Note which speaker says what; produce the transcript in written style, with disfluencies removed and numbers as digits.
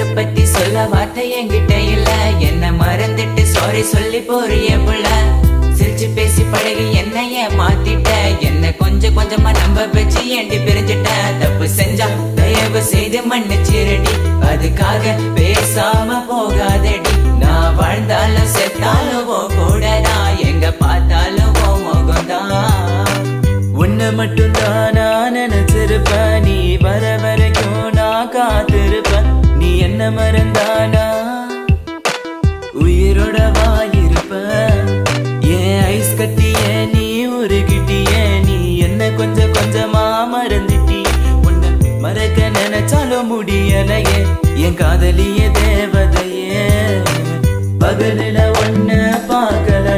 Speaker 1: உனக்கு பத்தி சொல்ல வார்த்தை என்கிட்ட இல்ல. என்ன மறந்துட்டு சாரி சொல்லி போறிய புள்ள. சிரிச்சு பேசி பழகி என்னைய மாத்திட்ட. என்ன கொஞ்சம் கொஞ்சமா நம்ப வச்சு ஏண்டி பிரிஞ்சிட்ட. தப்பு செஞ்சா தயவு செய்து மன்னிச்சிரடி. அதுக்காக பேசாம போகாதடி. நான் வாழ்ந்தாலும் செத்தாலும் கூட நான் எங்க பார்த்தாலும் முகம்தான். உன்னை மட்டும் தான் நான் நினைச்சிருப்ப. நீ வர வரைக்கும் நான் காத்திருப்ப. நீ என்ன மறந்தானா உயிரோட வாயிருப்ப. ஏன் ஐஸ் கட்டிய நீ உருகிட்டிய. நீ என்ன கொஞ்சம் கொஞ்சமா மறந்துட்டி. உன்னை மறக்க நினைச்சாலும் முடியலையே. என் காதலிய தேவதையே பகலில ஒன்ன பார்க்கல.